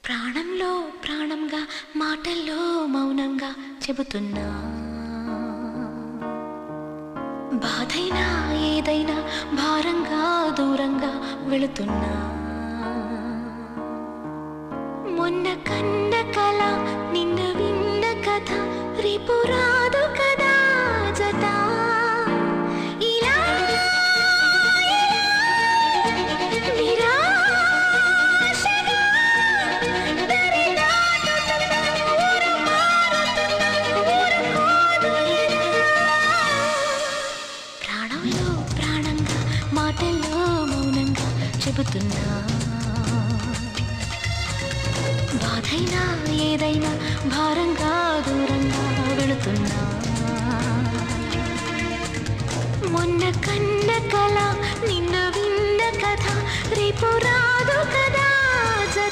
ప్రాణంలో ప్రాణంగా మాటల్లో మౌనంగా చెబుతున్నా బాధైనా ఏదైనా భారంగా దూరంగా వెళుతున్నా మొన్న కన్న కల నిన్న విన్న కథ రేపు రాదు కదా జత ఇలా నిరాశగా దరి దాటుతున్న ఊరు మారుతున్న ఊరు కాదు ఇలా. ప్రాణంలో ప్రాణంగా మాటల్లో మౌనంగా చెబుతున్నా బాధైనా ఏదైనా భారంగా దూరంగా వెళుతున్నా మొన్న కన్న కల నిన్న విన్న కథ రేపు రాదు కదా.